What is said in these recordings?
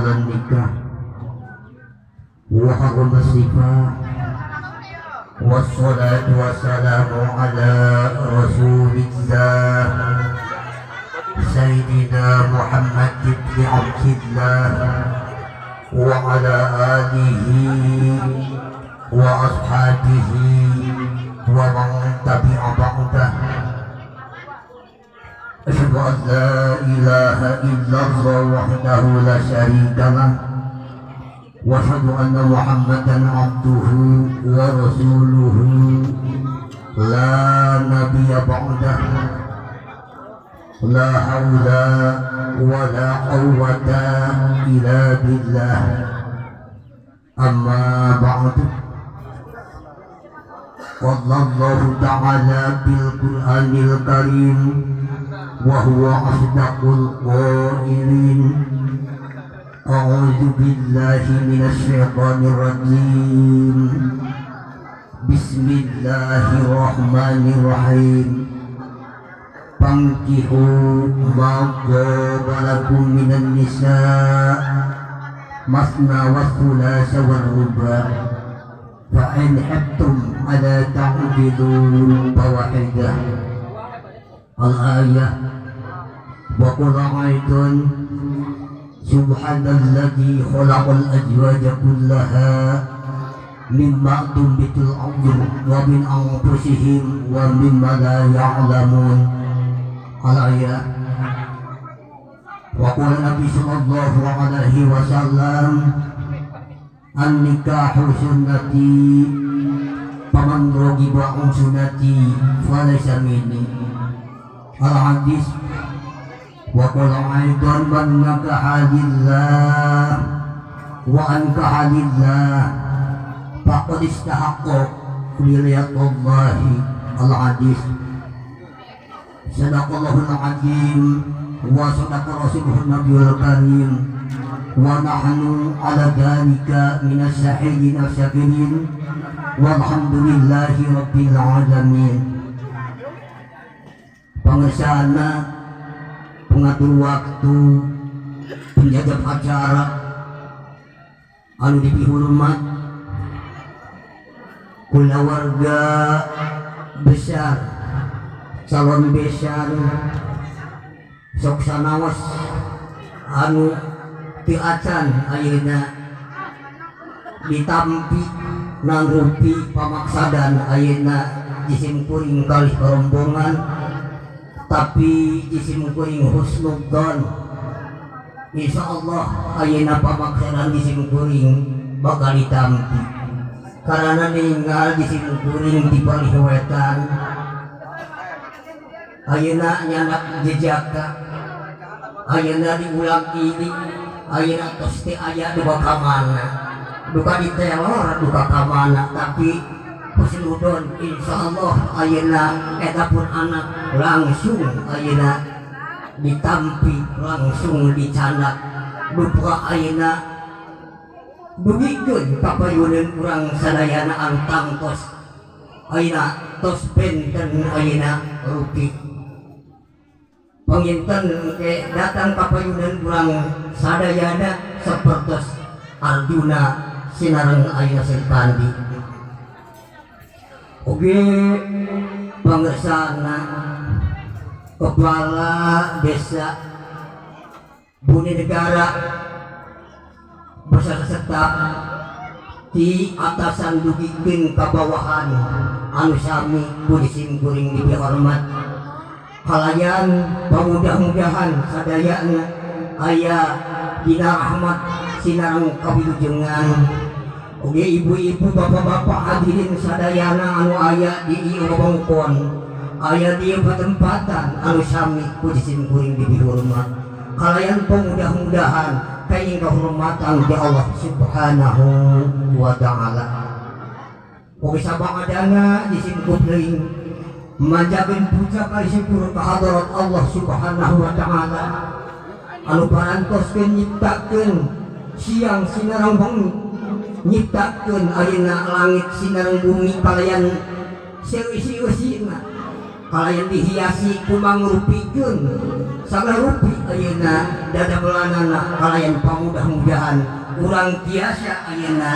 النكاح وحرم الصفاء والصلاة والسلام على رسول الله سيدنا محمد بن عبد الله وعلى آله وأصحابه ومن تبع بعده. أشهد أن لا إله إلا الله وحده لا شريك له وأشهد أن محمدا عبده ورسوله لا نبي بعده. لا حول ولا قوة إلا بالله. أما بعد، قال الله تعالى بالقرآن الكريم وهو أصدق القائلين: أعوذ بالله من الشيطان الرجيم. بسم الله الرحمن الرحيم. فانكحوا ما طاب لكم من النساء مثنى وثلاث والرباع فإن خفتم ألا تعدلوا فواحدة. الآية. وقل أيضا: سبحان الذي خلق الأزواج كلها مما تنبت الأرض ومن أنفسهم ومما لا يعلمون. الآية. وقال النبي صلى الله عليه وسلم: النكاح سنتي فمن رغب عن سنتي فليس مني. الحديث. وقال أيضا: من نكح لله وأنكح لله فقد استحق ولاية الله. الحديث. Sadaqallahul azim wa sadaqa rasulun nabiyul karim wa nahnu ala dhalika minas syahidin asyakirin walhamdulillahi rabbil alamin. Pengesana, pengatur waktu, penjaga acara anu dipihormat, kula warga besar, calon besan, sok sanawas anu ti acan ayeuna ditampi nangrupi pamaksadan ayeuna jisim kuring kalih rombongan tapi jisim kuring husnudzon. Insyaallah ayeuna pamaksadan jisim kuring bakal ditampi karena ninggal jisim kuring di palih wetan. Ayeuna nyanak jejaka, ayeuna diulang ini, ayeuna tos teh aya duka ka mana, duka di teror, duka ka mana, tapi husnudon insyaallah ayeuna eta pun anak langsung ayeuna ditampi, langsung dicanak, duka ayeuna dugikeun papayuneun urang sadayana anu tangtos, ayeuna tos benten ayeuna rupi. Penginten ke datang kapayunan kurang sadayana sepertos Arjuna sinareng ayeuna Sirpandi. Oge pangersana kepala desa Buni Negara beserta di atasan dugikeun ka bawahan anu sami budi simkuring dihormat. Kalayan pamudah-mudahan sadayana aya dina rahmat sinareng kawilujengan. Oge ibu-ibu bapak-bapak hadirin sadayana anu aya di ieu wewengkon, aya di patempatan anu sami kujisim kuring dihormat. Kalayan pamudah-mudahan kaing kahormatan ti Allah Subhanahu wa taala. Oge sabangadana disingkup deui manjakeun puja kali syukur ka hadarat Allah Subhanahu wa taala anu parantoskeun nyiptakeun siang sinareng bengi, nyiptakeun ayeuna langit sinareng bumi palayan seusi-usina kalayan dihiasi kumang rupikeun salah rupi ayeuna dada belanana kalayan pamudah-mudahan urang tiasa ayeuna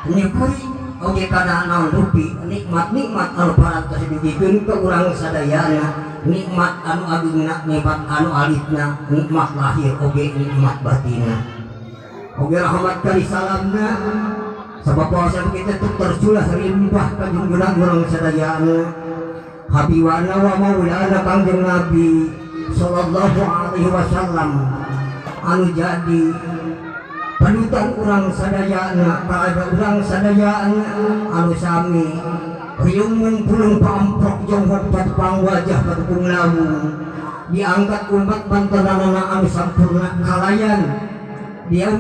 nyukuri oge kana naon rupi nikmat-nikmat anu parantos dibikeun ka urang sadayana nikmat anu agungna nikmat anu alitna nikmat lahir oge nikmat batinna oge rahmat kali salamna sabab puasa kita tuh terculah rimbah ka junjungan urang sadayana habiwana wa maulana kangjeng Nabi sallallahu alaihi wasallam anu jadi panutan urang sadayana kaada urang sadayana anu sami riung pulung pamprok jonghot patpang wajah patupung lamu diangkat umat bantanana anu sampurna kalayan dia